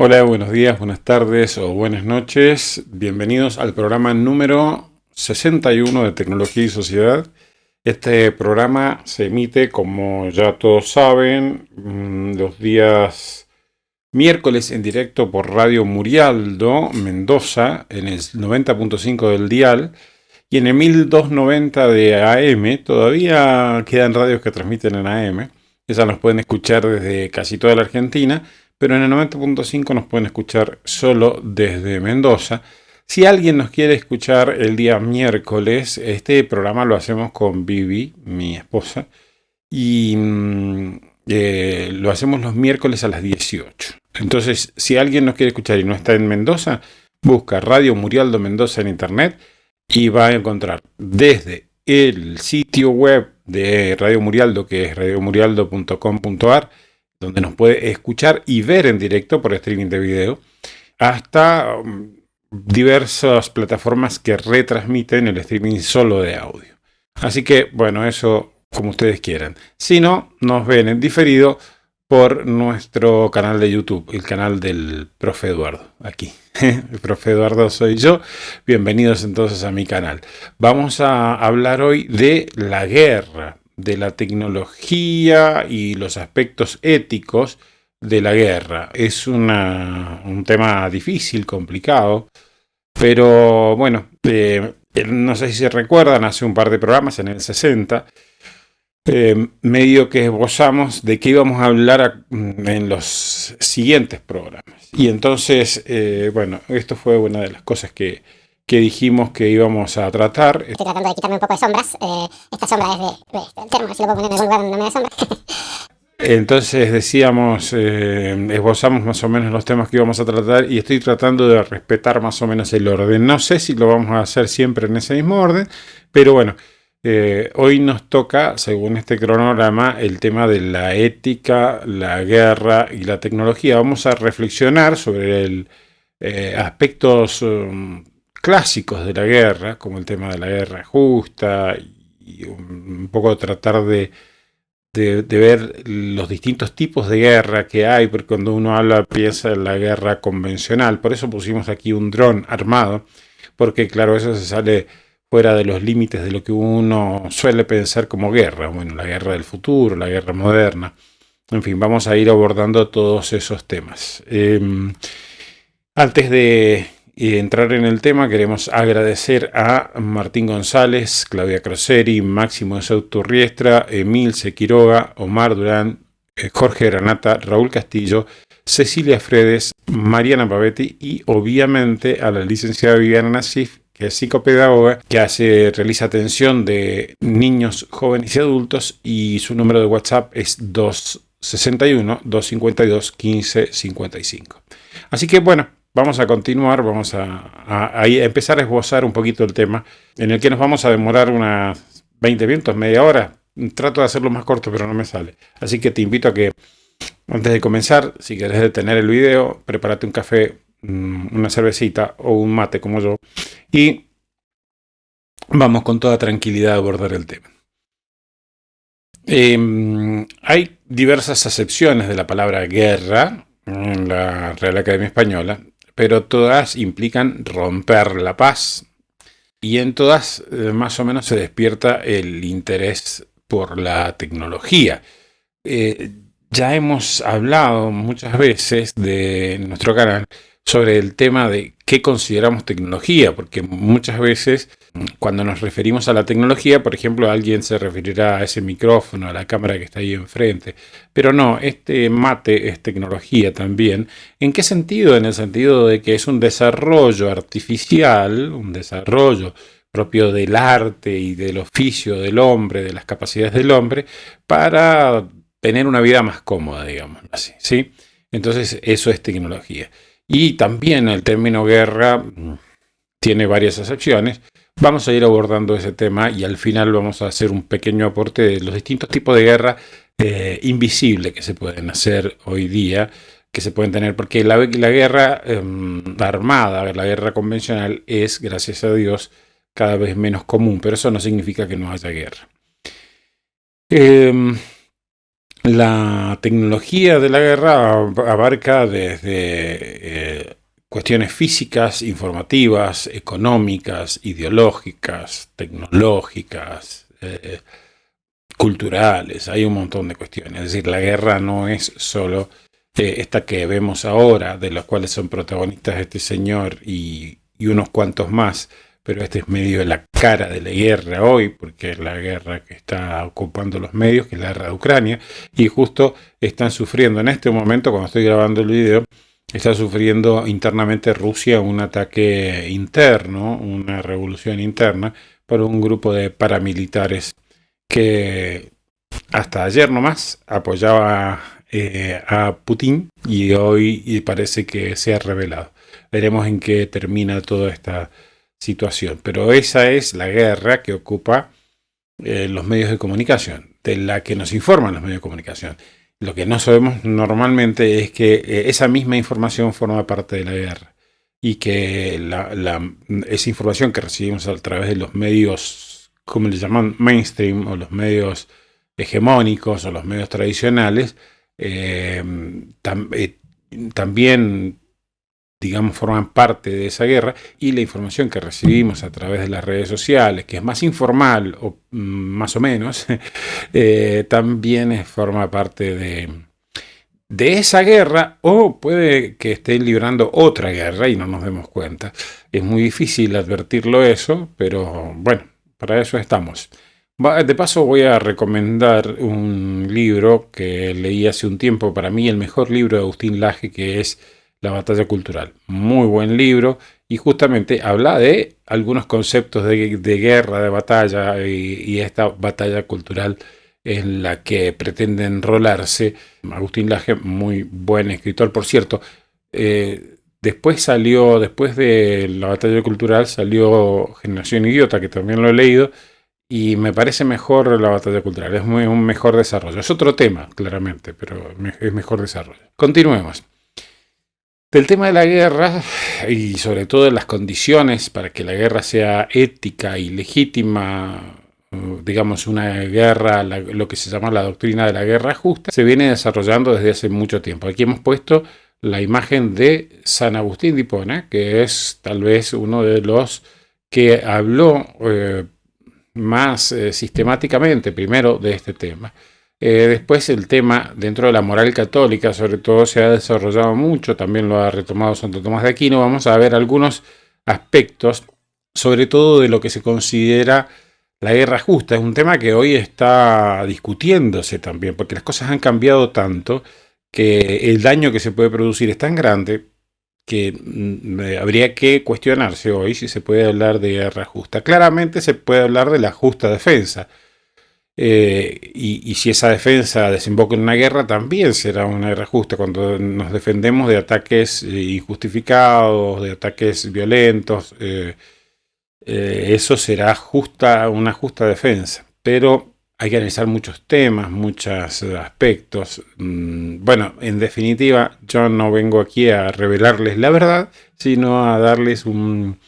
Hola, buenos días, buenas tardes o buenas noches. Bienvenidos al programa número 61 de Tecnología y Sociedad. Este programa se emite, como ya todos saben, los días miércoles en directo por Radio Murialdo, Mendoza, en el 90.5 del dial y en el 1290 de AM. Todavía quedan radios que transmiten en AM. Esas nos pueden escuchar desde casi toda la Argentina, pero en el 90.5 nos pueden escuchar solo desde Mendoza. Si alguien nos quiere escuchar el día miércoles, este programa lo hacemos con Vivi, mi esposa, y lo hacemos los miércoles a las 18. Entonces, si alguien nos quiere escuchar y no está en Mendoza, busca Radio Murialdo Mendoza en internet y va a encontrar desde el sitio web de Radio Murialdo, que es radiomurialdo.com.ar, donde nos puede escuchar y ver en directo por streaming de video, hasta diversas plataformas que retransmiten el streaming solo de audio. Así que, bueno, eso como ustedes quieran. Si no, nos ven en diferido por nuestro canal de YouTube, el canal del Profe Eduardo, aquí. El Profe Eduardo soy yo. Bienvenidos entonces a mi canal. Vamos a hablar hoy de la guerra, de la tecnología y los aspectos éticos de la guerra. Es un tema difícil, complicado, pero bueno, no sé si se recuerdan, hace un par de programas, en el 60, medio que esbozamos de qué íbamos a hablar en los siguientes programas. Y entonces, bueno, esto fue una de las cosas que dijimos que íbamos a tratar. Estoy tratando de quitarme un poco de sombras. Esta sombra es el termo, si lo puedo poner en algún lugar donde no me da sombra. Entonces decíamos, esbozamos más o menos los temas que íbamos a tratar y estoy tratando de respetar más o menos el orden. No sé si lo vamos a hacer siempre en ese mismo orden, pero bueno, hoy nos toca, según este cronograma, el tema de la ética, la guerra y la tecnología. Vamos a reflexionar sobre aspectos clásicos de la guerra, como el tema de la guerra justa y un poco tratar de ver los distintos tipos de guerra que hay, porque cuando uno habla piensa en la guerra convencional. Por eso pusimos aquí un dron armado, porque claro, eso se sale fuera de los límites de lo que uno suele pensar como guerra. Bueno, la guerra del futuro, la guerra moderna. En fin, vamos a ir abordando todos esos temas. Antes de entrar en el tema, queremos agradecer a Martín González, Claudia Croseri, Máximo de Sauturriestra, Emilce Quiroga, Omar Durán, Jorge Granata, Raúl Castillo, Cecilia Fredes, Mariana Pavetti y obviamente a la licenciada Viviana Nasif, que es psicopedagoga, que realiza atención de niños, jóvenes y adultos, y su número de WhatsApp es 261-252-1555. Así que bueno, vamos a continuar, vamos a empezar a esbozar un poquito el tema, en el que nos vamos a demorar unas 20 minutos, media hora. Trato de hacerlo más corto, pero no me sale. Así que te invito a que, antes de comenzar, si querés detener el video, prepárate un café, una cervecita o un mate como yo, y vamos con toda tranquilidad a abordar el tema. Hay diversas acepciones de la palabra guerra en la Real Academia Española, pero todas implican romper la paz, y en todas más o menos se despierta el interés por la tecnología. Ya hemos hablado muchas veces en nuestro canal sobre el tema de qué consideramos tecnología, porque muchas veces cuando nos referimos a la tecnología, por ejemplo, alguien se referirá a ese micrófono, a la cámara que está ahí enfrente, pero no, este mate es tecnología también. ¿En qué sentido? En el sentido de que es un desarrollo artificial, un desarrollo propio del arte y del oficio del hombre, de las capacidades del hombre, para tener una vida más cómoda, digamos así, ¿sí? Entonces eso es tecnología. Y también el término guerra tiene varias acepciones. Vamos a ir abordando ese tema y al final vamos a hacer un pequeño aporte de los distintos tipos de guerra invisible que se pueden hacer hoy día, que se pueden tener, porque la guerra armada, la guerra convencional es, gracias a Dios, cada vez menos común, pero eso no significa que no haya guerra. La tecnología de la guerra abarca desde cuestiones físicas, informativas, económicas, ideológicas, tecnológicas, culturales. Hay un montón de cuestiones. Es decir, la guerra no es solo esta que vemos ahora, de las cuales son protagonistas este señor y unos cuantos más, pero este es medio de la cara de la guerra hoy, porque es la guerra que está ocupando los medios, que es la guerra de Ucrania, y justo están sufriendo en este momento, cuando estoy grabando el video, está sufriendo internamente Rusia un ataque interno, una revolución interna, por un grupo de paramilitares que hasta ayer nomás apoyaba a Putin y hoy parece que se ha revelado. Veremos en qué termina toda esta situación. Pero esa es la guerra que ocupa los medios de comunicación, de la que nos informan los medios de comunicación. Lo que no sabemos normalmente es que esa misma información forma parte de la guerra y que esa información que recibimos a través de los medios, como le llaman, mainstream, o los medios hegemónicos o los medios tradicionales, también, digamos, forman parte de esa guerra, y la información que recibimos a través de las redes sociales, que es más informal, o más o menos, también forma parte de esa guerra, o puede que estén librando otra guerra y no nos demos cuenta. Es muy difícil advertirlo eso, pero bueno, para eso estamos. De paso voy a recomendar un libro que leí hace un tiempo, para mí el mejor libro de Agustín Laje, que es La batalla cultural. Muy buen libro, y justamente habla de algunos conceptos de guerra, de batalla, y esta batalla cultural en la que pretende enrolarse Agustín Laje, muy buen escritor, por cierto. Después de La batalla cultural, salió Generación Idiota, que también lo he leído, y me parece mejor La batalla cultural. Es un mejor desarrollo. Es otro tema, claramente, pero es mejor desarrollo. Continuemos. Del tema de la guerra, y sobre todo de las condiciones para que la guerra sea ética y legítima, digamos una guerra, lo que se llama la doctrina de la guerra justa, se viene desarrollando desde hace mucho tiempo. Aquí hemos puesto la imagen de San Agustín de Hipona, que es tal vez uno de los que habló más sistemáticamente primero de este tema. Después el tema dentro de la moral católica, sobre todo, se ha desarrollado mucho, también lo ha retomado Santo Tomás de Aquino. Vamos a ver algunos aspectos, sobre todo de lo que se considera la guerra justa. Es un tema que hoy está discutiéndose también, porque las cosas han cambiado tanto que el daño que se puede producir es tan grande que habría que cuestionarse hoy si se puede hablar de guerra justa. Claramente se puede hablar de la justa defensa. Y si esa defensa desemboca en una guerra, también será una guerra justa. Cuando nos defendemos de ataques injustificados, de ataques violentos, eso será una justa defensa. Pero hay que analizar muchos temas, muchos aspectos. Bueno, en definitiva, yo no vengo aquí a revelarles la verdad, sino a darles un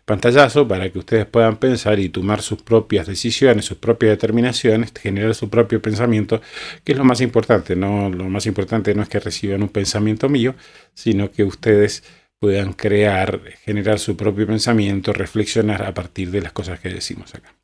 pantallazo para que ustedes puedan pensar y tomar sus propias decisiones, sus propias determinaciones, generar su propio pensamiento, que es lo más importante. Lo más importante no es que reciban un pensamiento mío, sino que ustedes puedan generar su propio pensamiento, reflexionar a partir de las cosas que decimos acá.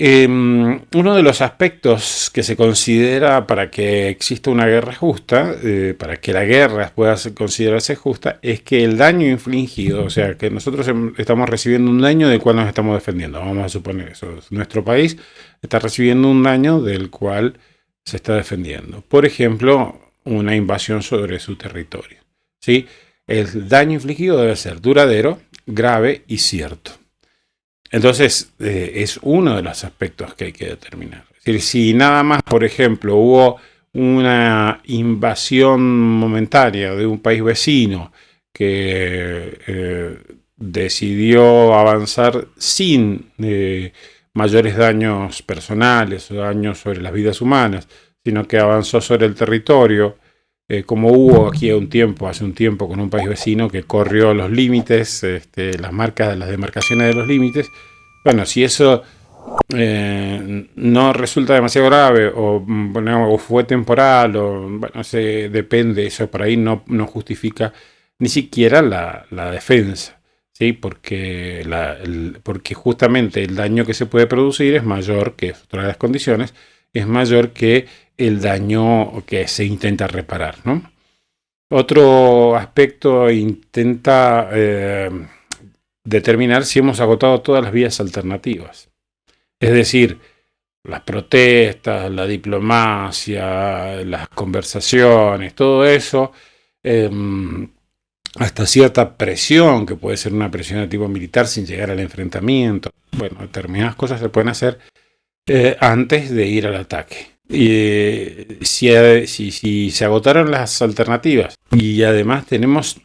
Uno de los aspectos que se considera para que exista una guerra justa, para que la guerra pueda considerarse justa, es que el daño infligido, o sea, que nosotros estamos recibiendo un daño del cual nos estamos defendiendo, vamos a suponer eso. Nuestro país está recibiendo un daño del cual se está defendiendo. Por ejemplo, una invasión sobre su territorio, ¿sí? El daño infligido debe ser duradero, grave y cierto. Entonces, es uno de los aspectos que hay que determinar. Es decir, si nada más, por ejemplo, hubo una invasión momentánea de un país vecino que decidió avanzar sin mayores daños personales o daños sobre las vidas humanas, sino que avanzó sobre el territorio, como hubo aquí hace un tiempo con un país vecino que corrió los límites, las marcas, las demarcaciones de los límites. Bueno, si eso no resulta demasiado grave o fue temporal o bueno, depende, eso por ahí no justifica ni siquiera la defensa, ¿sí? Porque justamente el daño que se puede producir es mayor, que es otra de las condiciones, es mayor que el daño que se intenta reparar, ¿no? Otro aspecto intenta determinar si hemos agotado todas las vías alternativas. Es decir, las protestas, la diplomacia, las conversaciones, todo eso, hasta cierta presión, que puede ser una presión de tipo militar sin llegar al enfrentamiento. Bueno, determinadas cosas se pueden hacer antes de ir al ataque. Y si se agotaron las alternativas y además tenemos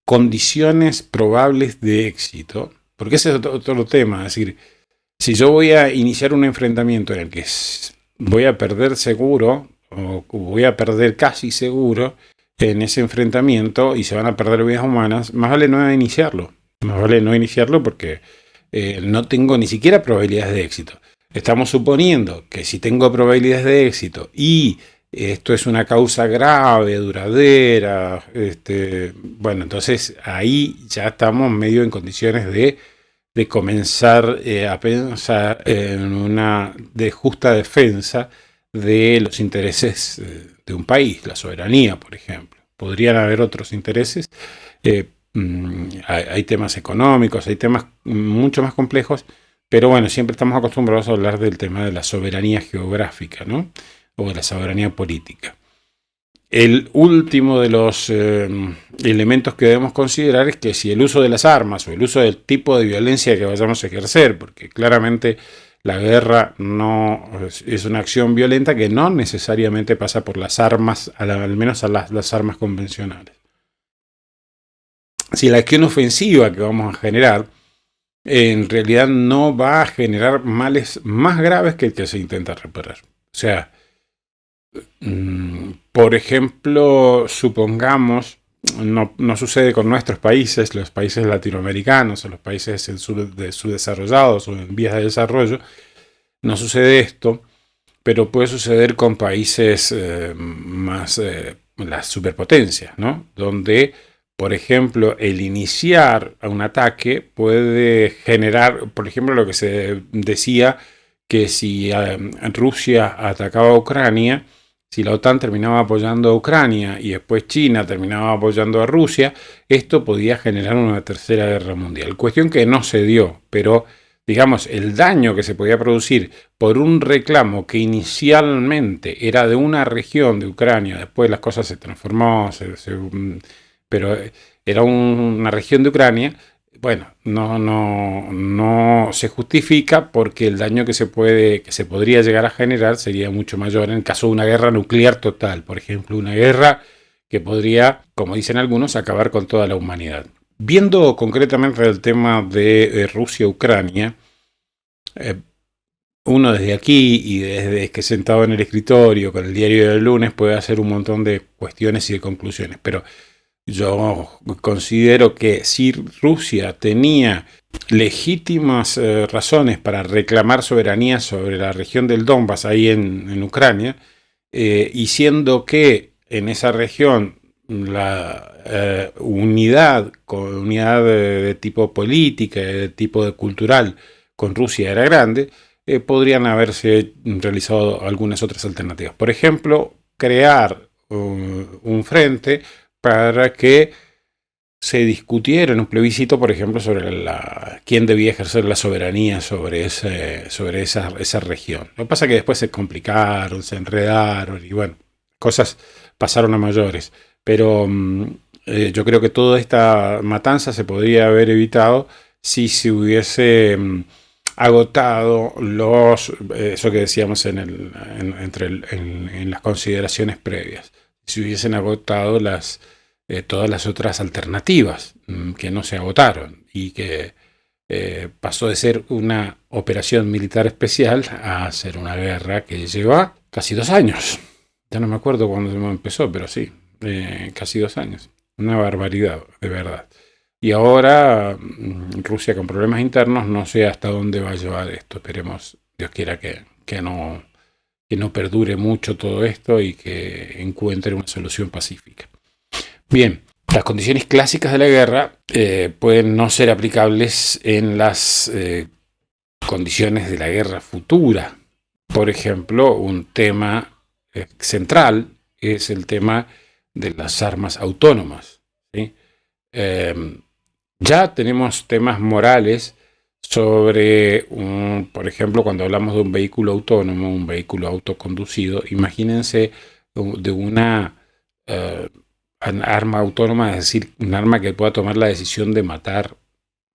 condiciones probables de éxito, porque ese es otro tema, es decir, si yo voy a iniciar un enfrentamiento en el que voy a perder seguro, o voy a perder casi seguro en ese enfrentamiento y se van a perder vidas humanas, más vale no iniciarlo. Más vale no iniciarlo porque no tengo ni siquiera probabilidades de éxito. Estamos suponiendo que si tengo probabilidades de éxito y esto es una causa grave, duradera, bueno, entonces ahí ya estamos medio en condiciones de comenzar a pensar en una justa defensa de los intereses de un país, la soberanía, por ejemplo. Podrían haber otros intereses. Hay temas económicos, hay temas mucho más complejos, pero bueno, siempre estamos acostumbrados a hablar del tema de la soberanía geográfica, ¿no? O de la soberanía política. El último de los elementos que debemos considerar es que si el uso de las armas o el uso del tipo de violencia que vayamos a ejercer, porque claramente la guerra no es una acción violenta que no necesariamente pasa por las armas, al menos a las armas convencionales. Si la acción ofensiva que vamos a generar en realidad no va a generar males más graves que el que se intenta reparar. O sea, por ejemplo, supongamos, no sucede con nuestros países, los países latinoamericanos o los países subdesarrollados o en vías de desarrollo, no sucede esto, pero puede suceder con países más, las superpotencias, ¿no? Donde, por ejemplo, el iniciar un ataque puede generar, por ejemplo, lo que se decía, que si Rusia atacaba a Ucrania, si la OTAN terminaba apoyando a Ucrania y después China terminaba apoyando a Rusia, esto podía generar una tercera guerra mundial. Cuestión que no se dio, pero digamos, el daño que se podía producir por un reclamo que inicialmente era de una región de Ucrania, después las cosas se transformó, pero era una región de Ucrania. Bueno, no se justifica porque el daño que se podría llegar a generar sería mucho mayor en el caso de una guerra nuclear total, por ejemplo, una guerra que podría, como dicen algunos, acabar con toda la humanidad. Viendo concretamente el tema de Rusia-Ucrania, uno desde aquí y desde que sentado en el escritorio con el diario del lunes puede hacer un montón de cuestiones y de conclusiones, pero yo considero que si Rusia tenía legítimas razones para reclamar soberanía sobre la región del Donbass ahí en Ucrania, y siendo que en esa región la unidad de tipo política, de tipo cultural con Rusia era grande, podrían haberse realizado algunas otras alternativas. Por ejemplo, crear un frente para que se discutiera en un plebiscito, por ejemplo, sobre quién debía ejercer la soberanía sobre esa región. Lo que pasa es que después se complicaron, se enredaron y bueno, cosas pasaron a mayores. Pero yo creo que toda esta matanza se podría haber evitado si se hubiese agotado eso que decíamos en las consideraciones previas. Si hubiesen agotado todas las otras alternativas que no se agotaron y que pasó de ser una operación militar especial a ser una guerra que lleva casi 2 años. Ya no me acuerdo cuándo empezó, pero sí, casi 2 años. Una barbaridad, de verdad. Y ahora Rusia con problemas internos, no sé hasta dónde va a llevar esto. Esperemos, Dios quiera que no perdure mucho todo esto y que encuentre una solución pacífica. Bien, las condiciones clásicas de la guerra pueden no ser aplicables en las condiciones de la guerra futura. Por ejemplo, un tema central es el tema de las armas autónomas, ¿sí? Ya tenemos temas morales sobre, por ejemplo, cuando hablamos de un vehículo autónomo, un vehículo autoconducido, imagínense de una arma autónoma, es decir, un arma que pueda tomar la decisión de matar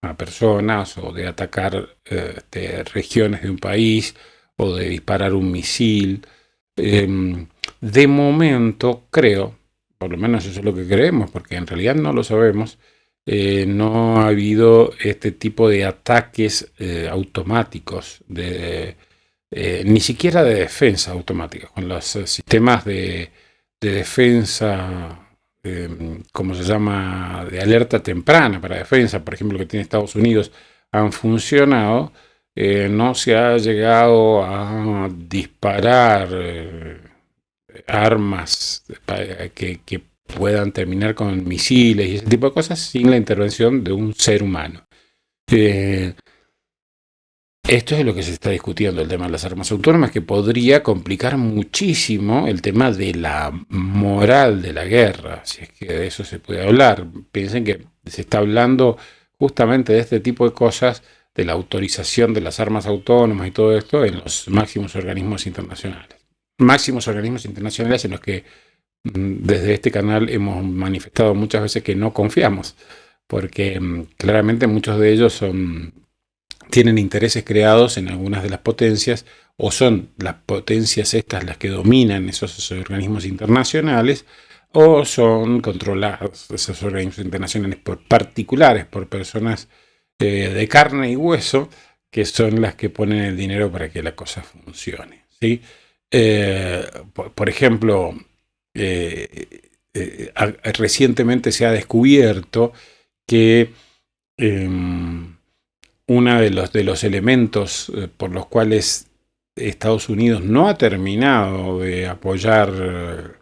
a personas o de atacar regiones de un país o de disparar un misil. De momento, creo, por lo menos eso es lo que creemos, porque en realidad no lo sabemos, no ha habido este tipo de ataques automáticos, ni siquiera de defensa automática, con los sistemas de defensa, como se llama, de alerta temprana para defensa, por ejemplo, que tiene Estados Unidos, han funcionado. No se ha llegado a disparar armas que puedan terminar con misiles y ese tipo de cosas sin la intervención de un ser humano. Esto es lo que se está discutiendo, el tema de las armas autónomas, que podría complicar muchísimo el tema de la moral de la guerra, si es que de eso se puede hablar. Piensen que se está hablando justamente de este tipo de cosas, de la autorización de las armas autónomas y todo esto en los máximos organismos internacionales. Máximos organismos internacionales en los que desde este canal hemos manifestado muchas veces que no confiamos, porque claramente muchos de ellos tienen intereses creados en algunas de las potencias, o son las potencias estas las que dominan esos organismos internacionales, o son controlados esos organismos internacionales por particulares, por personas de carne y hueso, que son las que ponen el dinero para que la cosa funcione, ¿sí? Por ejemplo, recientemente se ha descubierto que uno de los elementos por los cuales Estados Unidos no ha terminado de apoyar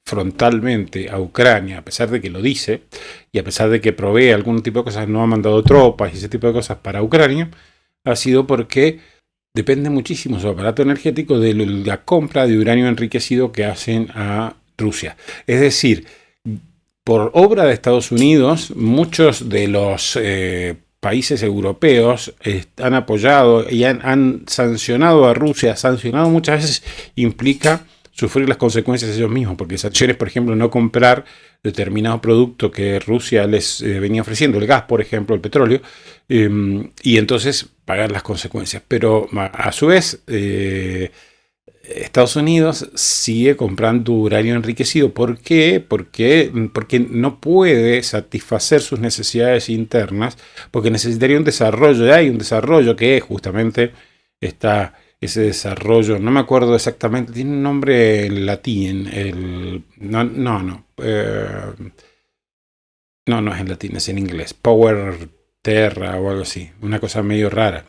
frontalmente a Ucrania, a pesar de que lo dice, y a pesar de que provee algún tipo de cosas, no ha mandado tropas y ese tipo de cosas para Ucrania, ha sido porque depende muchísimo su aparato energético de la compra de uranio enriquecido que hacen a Rusia. Es decir, por obra de Estados Unidos, muchos de los países europeos han apoyado y han sancionado a Rusia. Sancionado muchas veces implica sufrir las consecuencias ellos mismos, porque sanciones, por ejemplo, no comprar determinado producto que Rusia les venía ofreciendo, el gas, por ejemplo, el petróleo, y entonces pagar las consecuencias. Pero a su vez, Estados Unidos sigue comprando uranio enriquecido. ¿Por qué? Porque no puede satisfacer sus necesidades internas, porque necesitaría un desarrollo. Ya hay un desarrollo que justamente está ese desarrollo, no me acuerdo exactamente, tiene un nombre en latín, no es en latín, es en inglés, Power Terra o algo así, una cosa medio rara.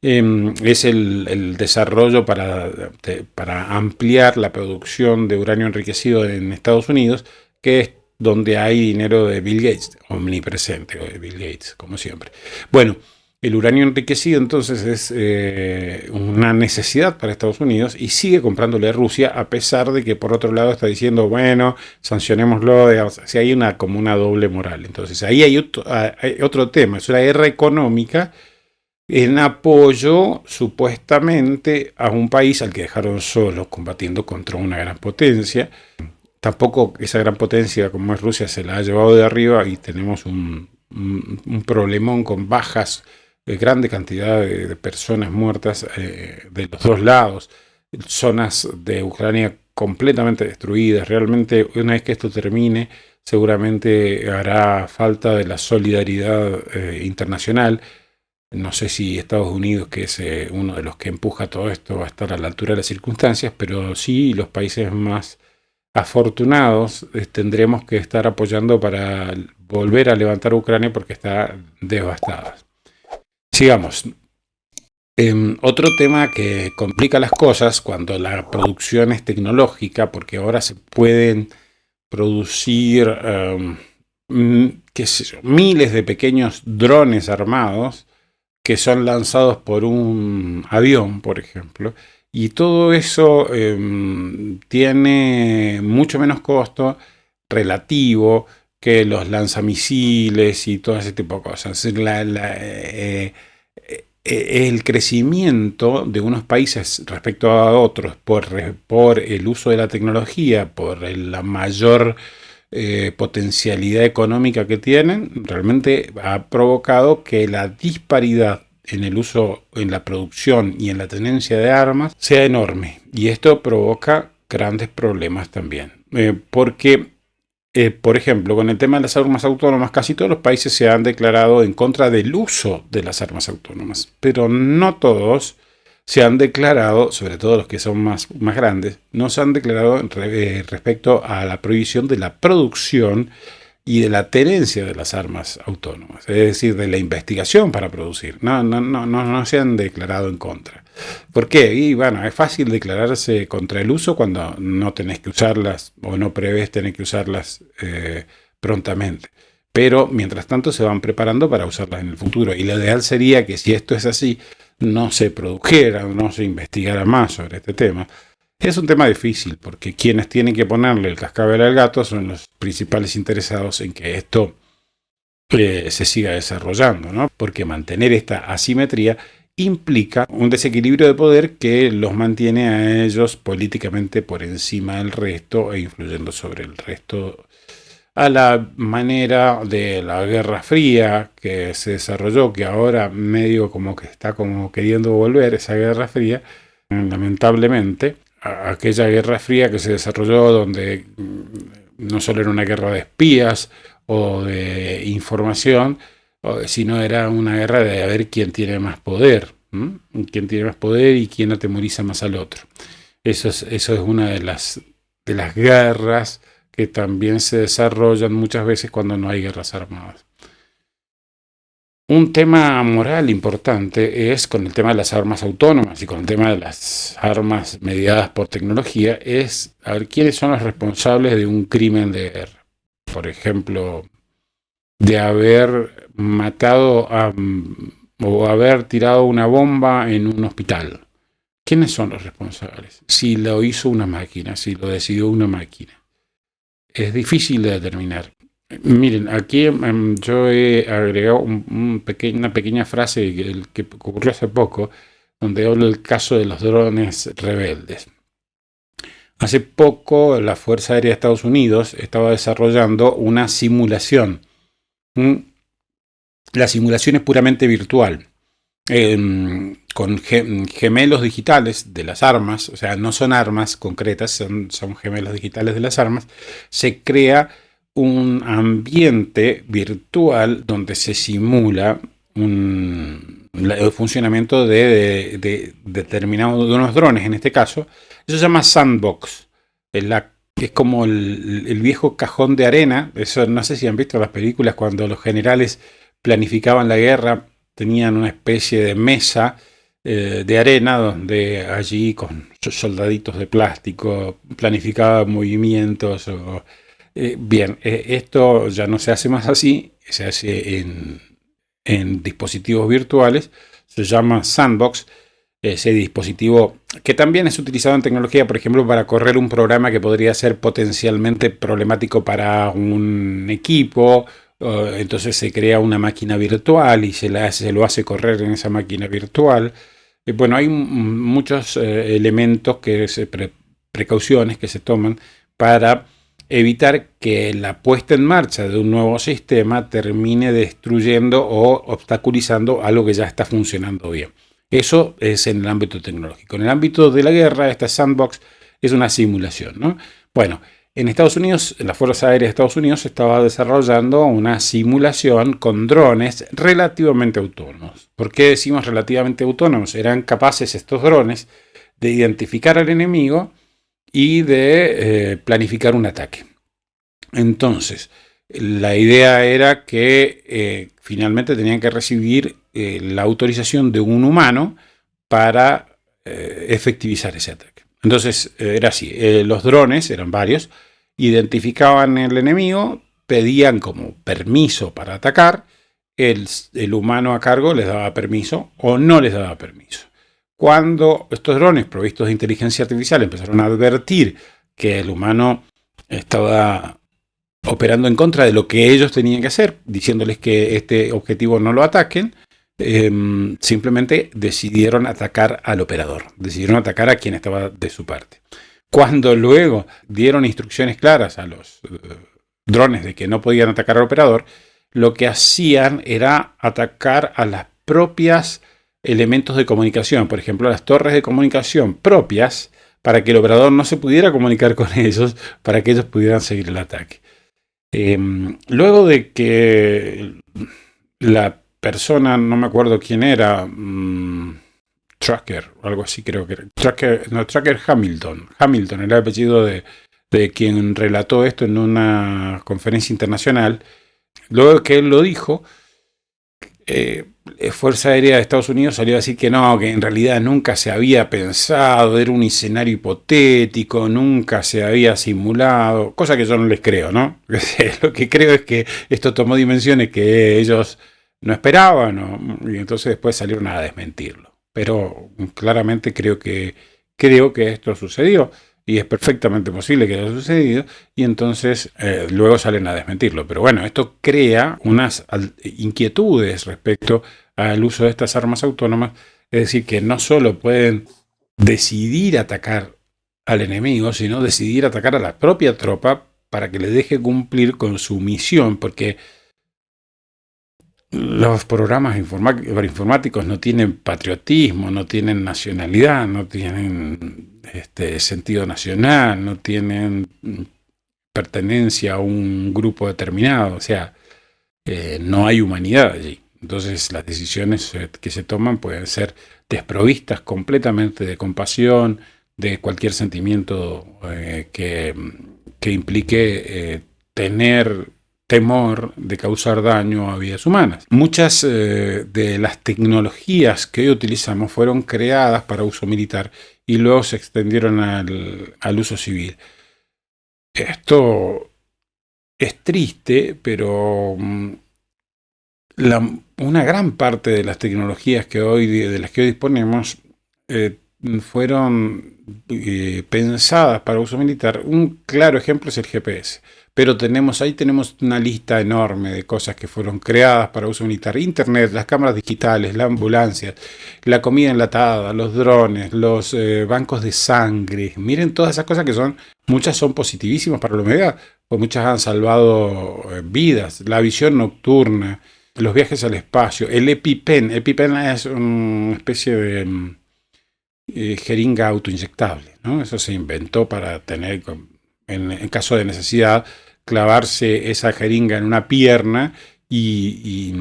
Es el desarrollo para ampliar la producción de uranio enriquecido en Estados Unidos, que es donde hay dinero de Bill Gates, omnipresente de Bill Gates, como siempre. Bueno, el uranio enriquecido entonces es una necesidad para Estados Unidos y sigue comprándole a Rusia, a pesar de que por otro lado está diciendo, bueno, sancionémoslo, digamos, si hay como una doble moral. Entonces ahí hay otro tema, es una guerra económica en apoyo supuestamente a un país al que dejaron solo combatiendo contra una gran potencia. Tampoco esa gran potencia como es Rusia se la ha llevado de arriba y tenemos un problemón con bajas, grande cantidad de personas muertas de los dos lados, zonas de Ucrania completamente destruidas. Realmente una vez que esto termine seguramente hará falta de la solidaridad internacional. No sé si Estados Unidos, que es uno de los que empuja todo esto, va a estar a la altura de las circunstancias, pero sí los países más afortunados, tendremos que estar apoyando para volver a levantar Ucrania porque está devastada. Sigamos. Otro tema que complica las cosas cuando la producción es tecnológica, porque ahora se pueden producir qué sé yo, miles de pequeños drones armados que son lanzados por un avión, por ejemplo, y todo eso tiene mucho menos costo relativo que los lanzamisiles y todo ese tipo de cosas. El crecimiento de unos países respecto a otros por el uso de la tecnología, por la mayor potencialidad económica que tienen, realmente ha provocado que la disparidad en el uso, en la producción y en la tenencia de armas sea enorme. Y esto provoca grandes problemas también. Porque por ejemplo, con el tema de las armas autónomas, casi todos los países se han declarado en contra del uso de las armas autónomas, pero no todos se han declarado, sobre todo los que son más grandes, no se han declarado respecto a la prohibición de la producción y de la tenencia de las armas autónomas, es decir, de la investigación para producir. No se han declarado en contra. ¿Por qué? Y bueno, es fácil declararse contra el uso cuando no tenés que usarlas o no prevés tener que usarlas prontamente. Pero mientras tanto se van preparando para usarlas en el futuro. Y lo ideal sería que si esto es así, no se produjera, no se investigara más sobre este tema. Es un tema difícil porque quienes tienen que ponerle el cascabel al gato son los principales interesados en que esto se siga desarrollando, ¿no? Porque mantener esta asimetría implica un desequilibrio de poder que los mantiene a ellos políticamente por encima del resto e influyendo sobre el resto, a la manera de la Guerra Fría que se desarrolló, que ahora medio como que está como queriendo volver esa Guerra Fría, lamentablemente, aquella Guerra Fría que se desarrolló donde no solo era una guerra de espías o de información, sino era una guerra de a ver quién tiene más poder, quién tiene más poder y quién atemoriza más al otro. Eso es una de las guerras que también se desarrollan muchas veces cuando no hay guerras armadas. Un tema moral importante es con el tema de las armas autónomas y con el tema de las armas mediadas por tecnología, es a ver quiénes son los responsables de un crimen de guerra. Por ejemplo, de haber matado o haber tirado una bomba en un hospital. ¿Quiénes son los responsables? Si lo hizo una máquina, si lo decidió una máquina. Es difícil de determinar. Miren, aquí yo he agregado una pequeña frase que ocurrió hace poco, donde hablo del caso de los drones rebeldes. Hace poco la Fuerza Aérea de Estados Unidos estaba desarrollando una simulación. La simulación es puramente virtual, con gemelos digitales de las armas, o sea, no son armas concretas, son gemelos digitales de las armas. Se crea un ambiente virtual donde se simula el funcionamiento de determinados de unos drones, en este caso. Eso se llama sandbox. Es como el viejo cajón de arena. Eso, no sé si han visto las películas cuando los generales planificaban la guerra, tenían una especie de mesa de arena donde allí con soldaditos de plástico planificaban movimientos. Esto ya no se hace más así, se hace en dispositivos virtuales, se llama sandbox. Ese dispositivo que también es utilizado en tecnología, por ejemplo, para correr un programa que podría ser potencialmente problemático para un equipo. Entonces se crea una máquina virtual y se lo hace correr en esa máquina virtual. Bueno, hay muchos elementos, precauciones que se toman para evitar que la puesta en marcha de un nuevo sistema termine destruyendo o obstaculizando algo que ya está funcionando bien. Eso es en el ámbito tecnológico. En el ámbito de la guerra, esta sandbox es una simulación, ¿no? Bueno, en Estados Unidos, la Fuerza Aérea de Estados Unidos estaba desarrollando una simulación con drones relativamente autónomos. ¿Por qué decimos relativamente autónomos? Eran capaces estos drones de identificar al enemigo y de planificar un ataque. Entonces, la idea era que finalmente tenían que recibir la autorización de un humano para efectivizar ese ataque. Entonces, era así, los drones, eran varios, identificaban el enemigo, pedían como permiso para atacar, el humano a cargo les daba permiso o no les daba permiso. Cuando estos drones provistos de inteligencia artificial empezaron a advertir que el humano estaba operando en contra de lo que ellos tenían que hacer, diciéndoles que este objetivo no lo ataquen, simplemente decidieron atacar al operador, decidieron atacar a quien estaba de su parte. Cuando luego dieron instrucciones claras a los drones de que no podían atacar al operador, lo que hacían era atacar a las propias elementos de comunicación, por ejemplo, las torres de comunicación propias, para que el operador no se pudiera comunicar con ellos, para que ellos pudieran seguir el ataque. Luego de que la persona, no me acuerdo quién era, Tracker, algo así creo que era, Tracker Hamilton era el apellido de quien relató esto en una conferencia internacional. Luego de que él lo dijo, Fuerza Aérea de Estados Unidos salió a decir que no, que en realidad nunca se había pensado, era un escenario hipotético, nunca se había simulado, cosa que yo no les creo, ¿no? Lo que creo es que esto tomó dimensiones que ellos no esperaban, ¿no? Y entonces después salieron a desmentirlo. Pero claramente creo que esto sucedió. Y es perfectamente posible que haya sucedido, y entonces luego salen a desmentirlo. Pero bueno, esto crea unas inquietudes respecto al uso de estas armas autónomas, es decir, que no solo pueden decidir atacar al enemigo, sino decidir atacar a la propia tropa para que le deje cumplir con su misión, porque los programas informáticos no tienen patriotismo, no tienen nacionalidad, no tienen sentido nacional, no tienen pertenencia a un grupo determinado, o sea, no hay humanidad allí. Entonces las decisiones que se toman pueden ser desprovistas completamente de compasión, de cualquier sentimiento que implique tener temor de causar daño a vidas humanas. Muchas de las tecnologías que hoy utilizamos fueron creadas para uso militar y luego se extendieron al uso civil. Esto es triste, pero una gran parte de las tecnologías de las que hoy disponemos fueron pensadas para uso militar. Un claro ejemplo es el GPS. Pero ahí tenemos una lista enorme de cosas que fueron creadas para uso militar. Internet, las cámaras digitales, la ambulancia, la comida enlatada, los drones, los bancos de sangre. Miren todas esas cosas muchas son positivísimas para la humanidad, pues muchas han salvado vidas. La visión nocturna, los viajes al espacio, el EpiPen. EpiPen es una especie de jeringa autoinyectable, ¿no? Eso se inventó para tener, en caso de necesidad, clavarse esa jeringa en una pierna e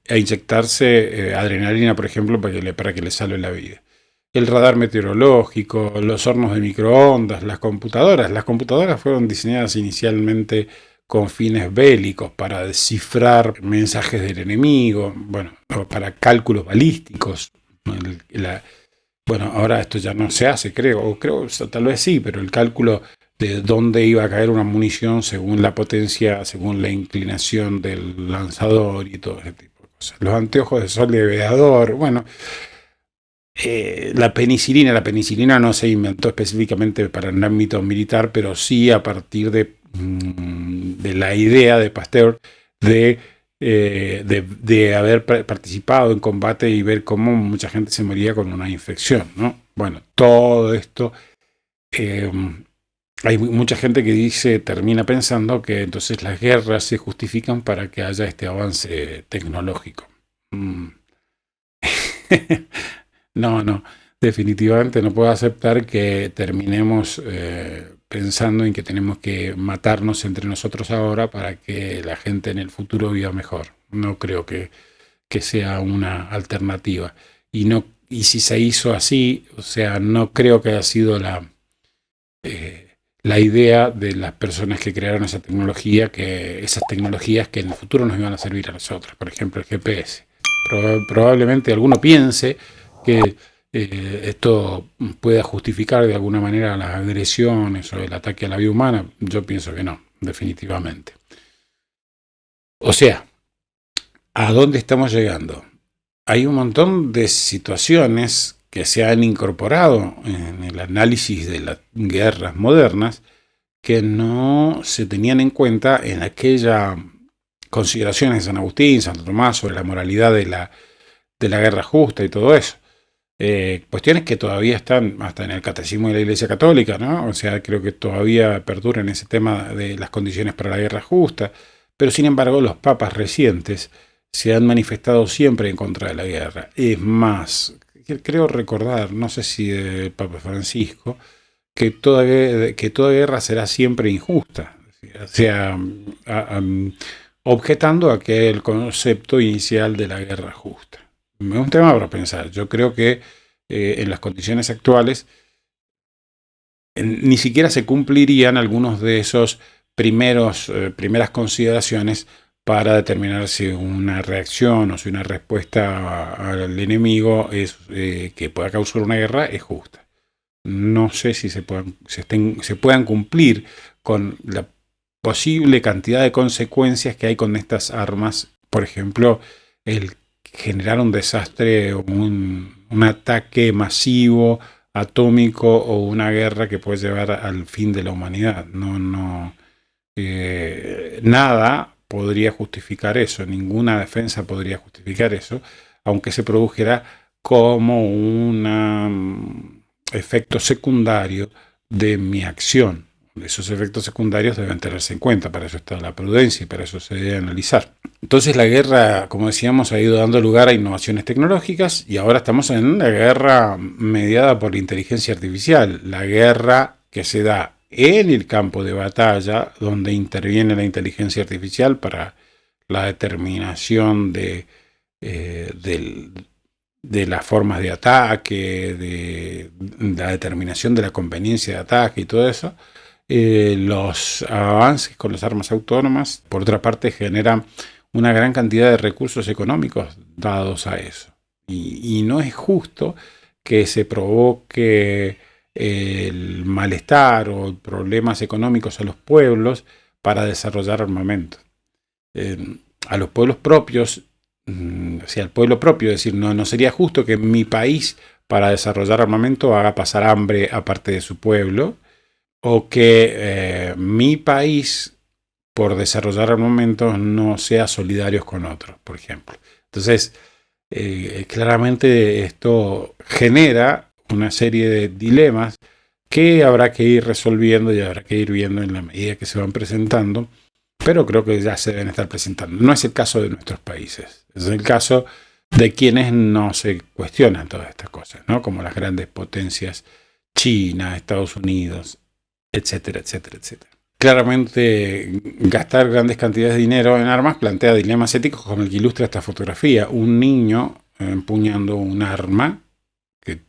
inyectarse adrenalina, por ejemplo, para que le salve la vida. El radar meteorológico, los hornos de microondas, las computadoras. Las computadoras fueron diseñadas inicialmente con fines bélicos para descifrar mensajes del enemigo, bueno, para cálculos balísticos. Bueno, ahora esto ya no se hace, creo, tal vez sí, pero el cálculo de dónde iba a caer una munición según la potencia, según la inclinación del lanzador y todo ese tipo de cosas. Los anteojos de sol de aviador, bueno, la penicilina no se inventó específicamente para el ámbito militar, pero sí a partir de la idea de Pasteur de haber participado en combate y ver cómo mucha gente se moría con una infección, ¿no? Bueno, todo esto, hay mucha gente que termina pensando que entonces las guerras se justifican para que haya este avance tecnológico. No, definitivamente no puedo aceptar que terminemos pensando en que tenemos que matarnos entre nosotros ahora para que la gente en el futuro viva mejor. No creo que sea una alternativa. Y si se hizo así, o sea, no creo que haya sido la idea de las personas que crearon esa tecnología, que esas tecnologías que en el futuro nos iban a servir a nosotros, por ejemplo el GPS. Probablemente alguno piense que esto pueda justificar de alguna manera las agresiones o el ataque a la vida humana. Yo pienso que no, definitivamente. O sea, ¿a dónde estamos llegando? Hay un montón de situaciones que se han incorporado en el análisis de las guerras modernas que no se tenían en cuenta en aquellas consideraciones de San Agustín, Santo Tomás, sobre la moralidad de la guerra justa y todo eso. Cuestiones que todavía están hasta en el catecismo de la Iglesia Católica, ¿no? O sea, creo que todavía perduran ese tema de las condiciones para la guerra justa, pero sin embargo los papas recientes se han manifestado siempre en contra de la guerra. Es más, creo recordar, no sé si del Papa Francisco, que toda guerra será siempre injusta, o sea, objetando aquel concepto inicial de la guerra justa. Es un tema para pensar. Yo creo que en las condiciones actuales ni siquiera se cumplirían algunos de esos primeras consideraciones para determinar si una reacción o si una respuesta al enemigo que pueda causar una guerra es justa. No sé si se puedan cumplir con la posible cantidad de consecuencias que hay con estas armas. Por ejemplo, el generar un desastre o un ataque masivo, atómico o una guerra que puede llevar al fin de la humanidad. Nada podría justificar eso, ninguna defensa podría justificar eso, aunque se produjera como un efecto secundario de mi acción. Esos efectos secundarios deben tenerse en cuenta, para eso está la prudencia y para eso se debe analizar. Entonces la guerra, como decíamos, ha ido dando lugar a innovaciones tecnológicas y ahora estamos en la guerra mediada por la inteligencia artificial, la guerra que se da en el campo de batalla, donde interviene la inteligencia artificial para la determinación de las formas de ataque, de la determinación de la conveniencia de ataque y todo eso. Los avances con las armas autónomas, por otra parte, generan una gran cantidad de recursos económicos dados a eso. Y no es justo que se provoque el malestar o problemas económicos a los pueblos para desarrollar armamento. A los pueblos propios, o sea, al pueblo propio, es decir, no sería justo que mi país, para desarrollar armamento, haga pasar hambre a parte de su pueblo, o que mi país, por desarrollar armamentos, no sea solidario con otros, por ejemplo. Entonces, claramente esto genera una serie de dilemas que habrá que ir resolviendo y habrá que ir viendo en la medida que se van presentando, pero creo que ya se deben estar presentando. No es el caso de nuestros países, es el caso de quienes no se cuestionan todas estas cosas, ¿no? Como las grandes potencias, China, Estados Unidos, etcétera, etcétera, etcétera. Claramente, gastar grandes cantidades de dinero en armas plantea dilemas éticos como el que ilustra esta fotografía. Un niño empuñando un arma que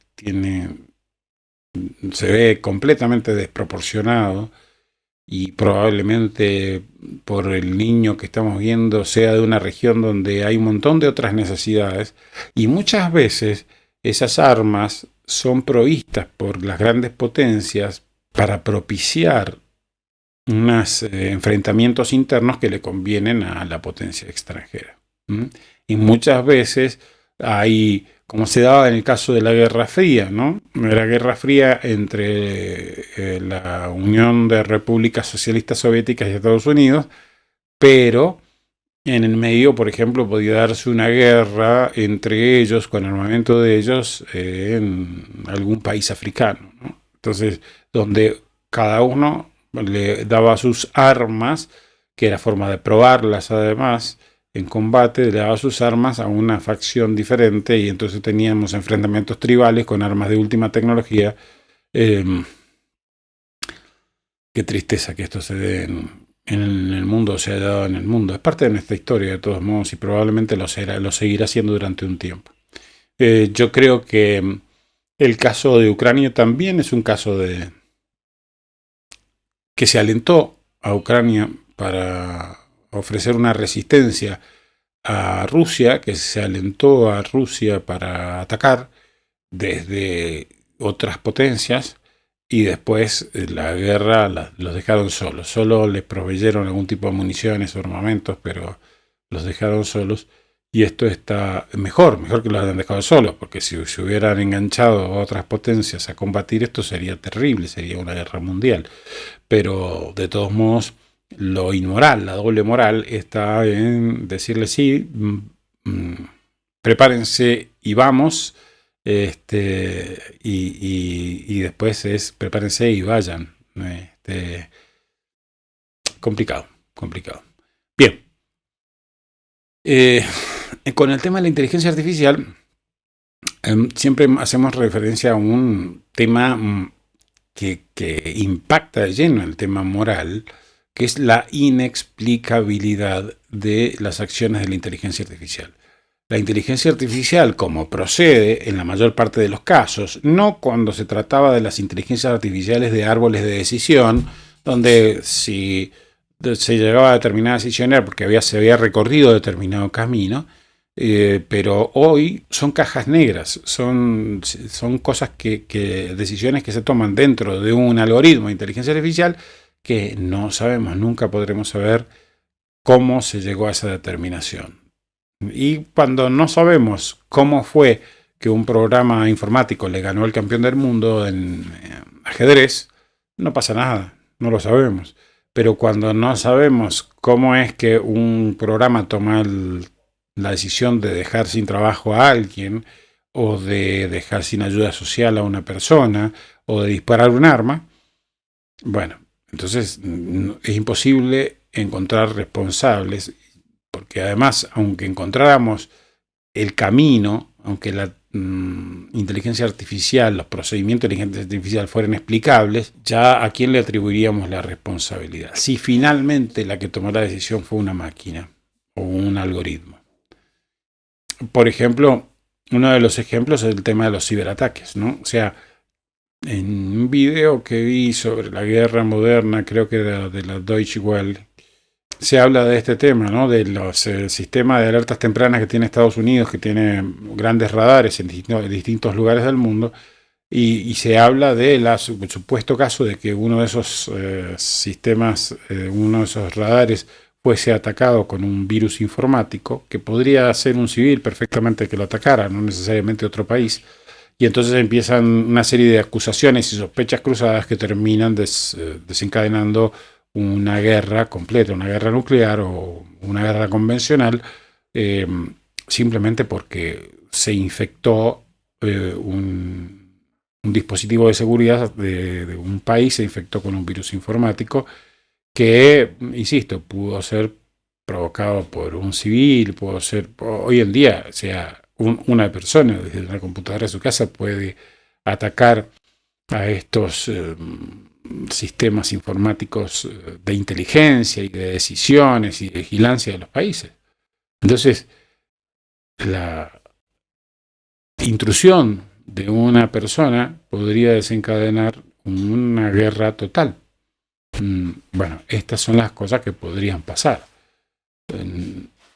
se ve completamente desproporcionado, y probablemente por el niño que estamos viendo sea de una región donde hay un montón de otras necesidades, y muchas veces esas armas son provistas por las grandes potencias para propiciar unos enfrentamientos internos que le convienen a la potencia extranjera. Y muchas veces hay, como se daba en el caso de la Guerra Fría, ¿no? La Guerra Fría entre la Unión de Repúblicas Socialistas Soviéticas y Estados Unidos, pero en el medio, por ejemplo, podía darse una guerra entre ellos, con armamento de ellos, en algún país africano, ¿no? Entonces, donde cada uno le daba sus armas, que era forma de probarlas además, en combate, le daba sus armas a una facción diferente, y entonces teníamos enfrentamientos tribales con armas de última tecnología. Qué tristeza que esto se dé en el mundo, se haya dado en el mundo. Es parte de nuestra historia, de todos modos, y probablemente lo seguirá siendo durante un tiempo. Yo creo que el caso de Ucrania también es un caso de que se alentó a Ucrania para ofrecer una resistencia a Rusia, que se alentó a Rusia para atacar desde otras potencias, y después la guerra los dejaron solos. Solo les proveyeron algún tipo de municiones o armamentos, pero los dejaron solos. Y esto está mejor que los hayan dejado solos, porque si se hubieran enganchado a otras potencias a combatir esto sería terrible, sería una guerra mundial. Pero de todos modos, lo inmoral, la doble moral, está en decirle sí, prepárense y vamos, y después es prepárense y vayan. Complicado. Bien. Con el tema de la inteligencia artificial, siempre hacemos referencia a un tema que impacta de lleno el tema moral, que es la inexplicabilidad de las acciones de la inteligencia artificial. La inteligencia artificial, como procede en la mayor parte de los casos, no cuando se trataba de las inteligencias artificiales de árboles de decisión, donde si se llegaba a determinada decisión era porque se había recorrido determinado camino, pero hoy son cajas negras, son cosas decisiones que se toman dentro de un algoritmo de inteligencia artificial que no sabemos, nunca podremos saber cómo se llegó a esa determinación. Y cuando no sabemos cómo fue que un programa informático le ganó el campeón del mundo en ajedrez, no pasa nada, no lo sabemos. Pero cuando no sabemos cómo es que un programa toma la decisión de dejar sin trabajo a alguien, o de dejar sin ayuda social a una persona, o de disparar un arma, bueno, entonces es imposible encontrar responsables, porque además, aunque encontráramos el camino, aunque la inteligencia artificial, los procedimientos de inteligencia artificial fueran explicables, ya a quién le atribuiríamos la responsabilidad. Si finalmente la que tomó la decisión fue una máquina o un algoritmo. Por ejemplo, uno de los ejemplos es el tema de los ciberataques, ¿no? O sea, en un video que vi sobre la guerra moderna, creo que era de la Deutsche Welle, se habla de este tema, ¿no? De los sistemas de alertas tempranas que tiene Estados Unidos, que tiene grandes radares en distintos lugares del mundo, y se habla del supuesto caso de que uno de esos sistemas, uno de esos radares fuese atacado con un virus informático, que podría ser un civil perfectamente que lo atacara, no necesariamente otro país. Y entonces empiezan una serie de acusaciones y sospechas cruzadas que terminan desencadenando una guerra completa, una guerra nuclear o una guerra convencional, simplemente porque se infectó un dispositivo de seguridad de un país, se infectó con un virus informático que, insisto, pudo ser provocado por un civil, pudo ser, hoy en día, o sea, una persona desde una computadora de su casa puede atacar a estos sistemas informáticos de inteligencia y de decisiones y de vigilancia de los países. Entonces, la intrusión de una persona podría desencadenar una guerra total. Bueno, estas son las cosas que podrían pasar.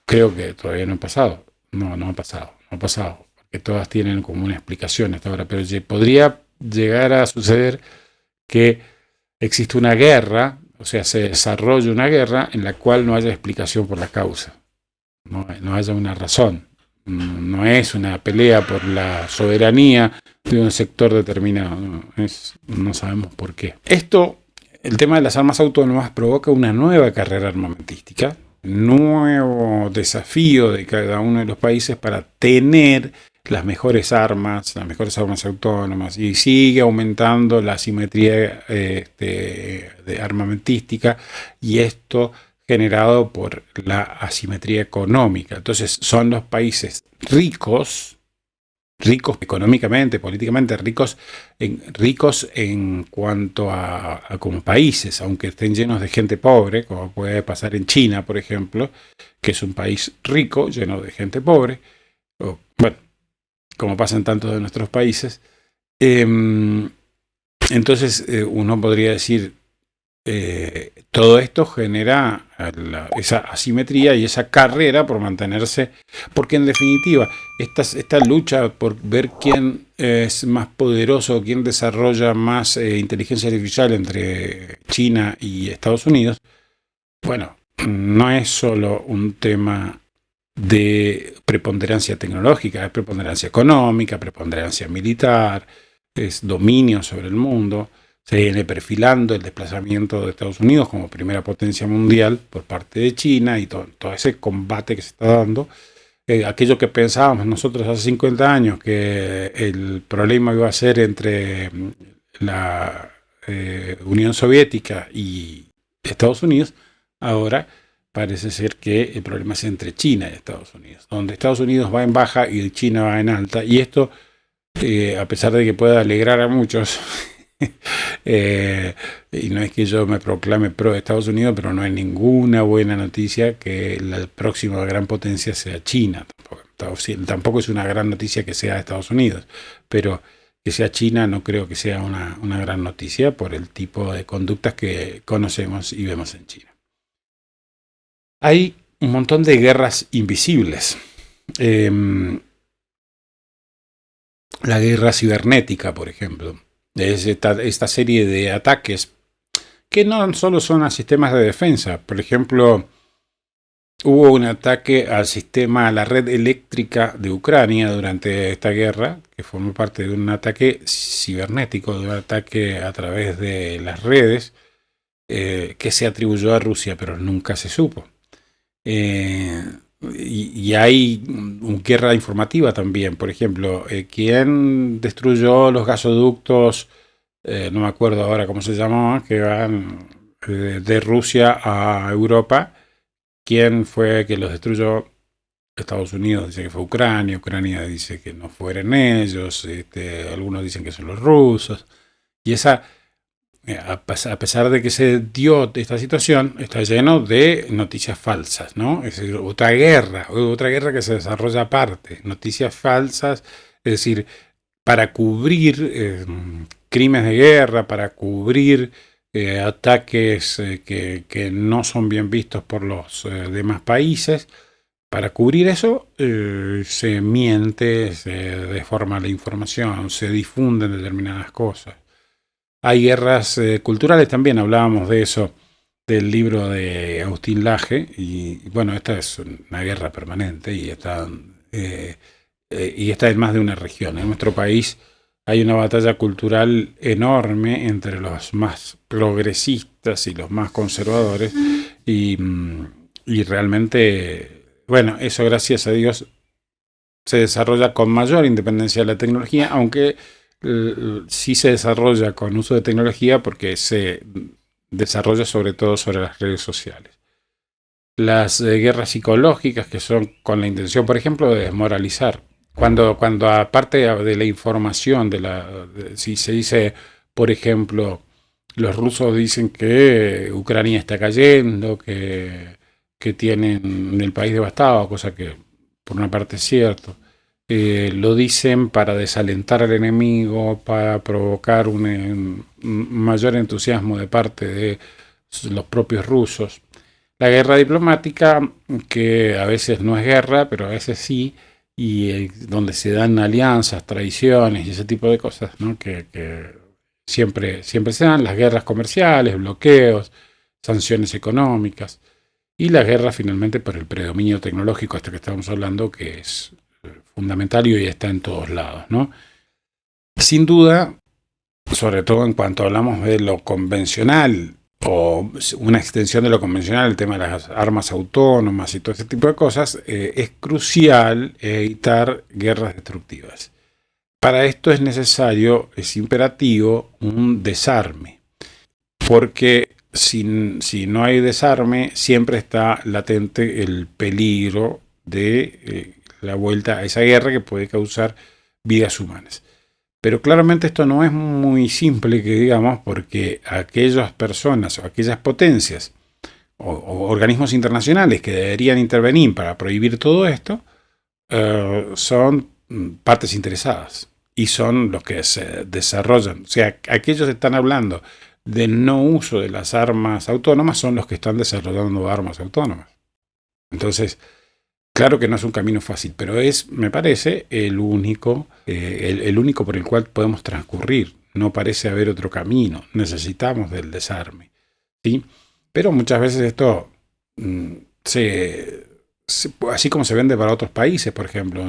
Creo que todavía no han pasado. No ha pasado, porque todas tienen como una explicación hasta ahora, pero podría llegar a suceder que existe una guerra, o sea, se desarrolle una guerra en la cual no haya explicación por la causa, no haya una razón, no es una pelea por la soberanía de un sector determinado, no sabemos por qué. El tema de las armas autónomas provoca una nueva carrera armamentística, nuevo desafío de cada uno de los países para tener las mejores armas autónomas, y sigue aumentando la asimetría de armamentística, y esto generado por la asimetría económica. Entonces son los países ricos económicamente, políticamente, ricos en cuanto a como países, aunque estén llenos de gente pobre, como puede pasar en China, por ejemplo, que es un país rico, lleno de gente pobre, como pasa en tantos de nuestros países. Entonces uno podría decir, todo esto genera esa asimetría y esa carrera por mantenerse, porque en definitiva esta lucha por ver quién es más poderoso, quién desarrolla más inteligencia artificial entre China y Estados Unidos, bueno, no es solo un tema de preponderancia tecnológica, es preponderancia económica, preponderancia militar, es dominio sobre el mundo. Se viene perfilando el desplazamiento de Estados Unidos como primera potencia mundial por parte de China y todo ese combate que se está dando. Aquello que pensábamos nosotros hace 50 años, que el problema iba a ser entre la Unión Soviética y Estados Unidos, ahora parece ser que el problema es entre China y Estados Unidos, donde Estados Unidos va en baja y China va en alta. Y esto, a pesar de que pueda alegrar a muchos, y no es que yo me proclame pro de Estados Unidos, pero no es ninguna buena noticia que la próxima gran potencia sea China. Tampoco es una gran noticia que sea Estados Unidos, pero que sea China no creo que sea una gran noticia por el tipo de conductas que conocemos y vemos en China. Hay un montón de guerras invisibles. La guerra cibernética, por ejemplo, es esta serie de ataques que no solo son a sistemas de defensa. Por ejemplo, hubo un ataque al sistema, a la red eléctrica de Ucrania durante esta guerra, que formó parte de un ataque cibernético, de un ataque a través de las redes, que se atribuyó a Rusia, pero nunca se supo. Y hay guerra informativa también. Por ejemplo, ¿quién destruyó los gasoductos? No me acuerdo ahora cómo se llamaban, que van de Rusia a Europa. ¿Quién fue que los destruyó? Estados Unidos dice que fue Ucrania. Ucrania dice que no fueron ellos. Algunos dicen que son los rusos. Y a pesar de que se dio esta situación, está lleno de noticias falsas, ¿no? Es decir, otra guerra que se desarrolla aparte, noticias falsas, es decir, para cubrir crímenes de guerra, para cubrir ataques que no son bien vistos por los demás países. Para cubrir eso se miente, se deforma la información, se difunden determinadas cosas. Hay guerras culturales también, hablábamos de eso, del libro de Agustín Laje, y bueno, esta es una guerra permanente y está en más de una región. En nuestro país hay una batalla cultural enorme entre los más progresistas y los más conservadores, y realmente, bueno, eso gracias a Dios se desarrolla con mayor independencia de la tecnología, aunque sí se desarrolla con uso de tecnología porque se desarrolla sobre todo sobre las redes sociales. Las guerras psicológicas, que son con la intención, por ejemplo, de desmoralizar. Cuando aparte de la información, si se dice, por ejemplo, los rusos dicen que Ucrania está cayendo, que tienen el país devastado, cosa que por una parte es cierto. Lo dicen para desalentar al enemigo, para provocar un mayor entusiasmo de parte de los propios rusos. La guerra diplomática, que a veces no es guerra, pero a veces sí, y donde se dan alianzas, traiciones y ese tipo de cosas, ¿no? que siempre se dan, las guerras comerciales, bloqueos, sanciones económicas, y la guerra finalmente por el predominio tecnológico, que estamos hablando, que es fundamental y hoy está en todos lados, ¿no? Sin duda, sobre todo en cuanto hablamos de lo convencional o una extensión de lo convencional, el tema de las armas autónomas y todo ese tipo de cosas, es crucial evitar guerras destructivas. Para esto es necesario, es imperativo, un desarme, porque si no hay desarme, siempre está latente el peligro de la vuelta a esa guerra que puede causar vidas humanas. Pero claramente esto no es muy simple, que digamos, porque aquellas personas o aquellas potencias o organismos internacionales que deberían intervenir para prohibir todo esto son partes interesadas y son los que se desarrollan. O sea, aquellos están hablando del no uso de las armas autónomas son los que están desarrollando armas autónomas. Entonces, claro que no es un camino fácil, pero es, me parece, el único por el cual podemos transcurrir. No parece haber otro camino. Necesitamos del desarme, ¿sí? Pero muchas veces esto así como se vende para otros países, por ejemplo,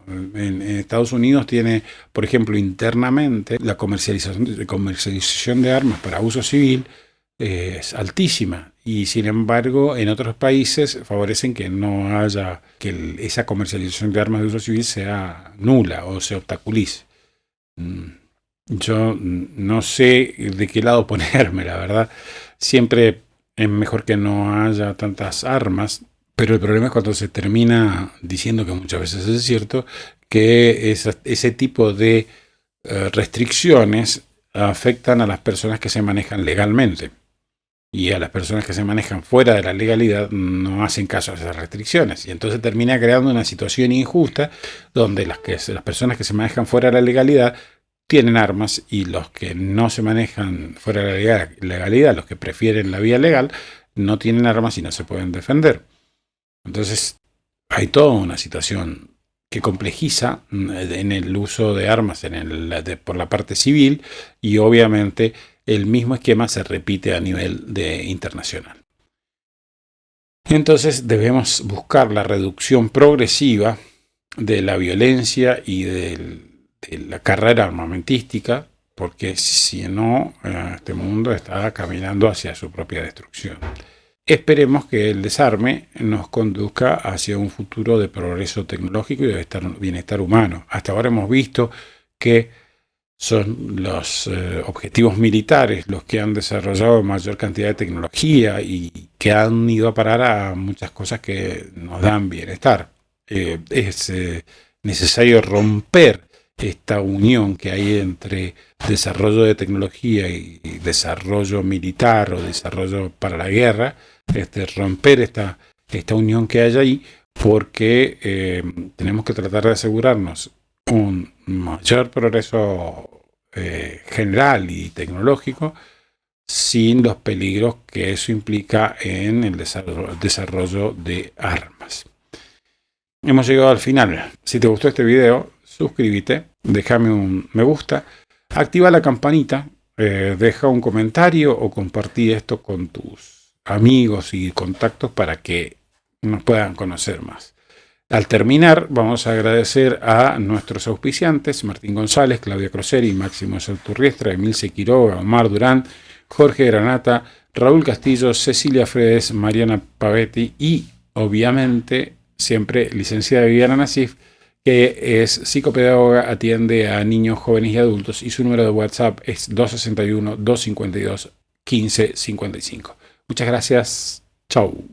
en Estados Unidos tiene, por ejemplo, internamente la comercialización de armas para uso civil es altísima, y sin embargo en otros países favorecen que no haya, que esa comercialización de armas de uso civil sea nula o se obstaculice. Yo no sé de qué lado ponerme, la verdad. Siempre es mejor que no haya tantas armas, pero el problema es cuando se termina diciendo, que muchas veces es cierto, que ese tipo de restricciones afectan a las personas que se manejan legalmente. Y a las personas que se manejan fuera de la legalidad no hacen caso a esas restricciones. Y entonces termina creando una situación injusta donde las personas que se manejan fuera de la legalidad tienen armas, y los que no se manejan fuera de la legalidad, los que prefieren la vía legal, no tienen armas y no se pueden defender. Entonces hay toda una situación que complejiza en el uso de armas por la parte civil, y obviamente el mismo esquema se repite a nivel internacional. Entonces debemos buscar la reducción progresiva de la violencia y de la carrera armamentística, porque si no, este mundo está caminando hacia su propia destrucción. Esperemos que el desarme nos conduzca hacia un futuro de progreso tecnológico y de bienestar humano. Hasta ahora hemos visto que son los objetivos militares los que han desarrollado mayor cantidad de tecnología y que han ido a parar a muchas cosas que nos dan bienestar. Es necesario romper esta unión que hay entre desarrollo de tecnología y desarrollo militar o desarrollo para la guerra, romper esta unión que hay ahí, porque tenemos que tratar de asegurarnos un mayor progreso general y tecnológico sin los peligros que eso implica en el desarrollo de armas. Hemos llegado al final. Si te gustó este video, suscríbete, déjame un me gusta, activa la campanita, deja un comentario o compartí esto con tus amigos y contactos para que nos puedan conocer más. Al terminar, vamos a agradecer a nuestros auspiciantes: Martín González, Claudia Croseri, Máximo Salturriestra, Emilce Quiroga, Omar Durán, Jorge Granata, Raúl Castillo, Cecilia Fredes, Mariana Pavetti y, obviamente, siempre licenciada Viviana Nasif, que es psicopedagoga, atiende a niños, jóvenes y adultos, y su número de WhatsApp es 261-252-1555. Muchas gracias. Chau.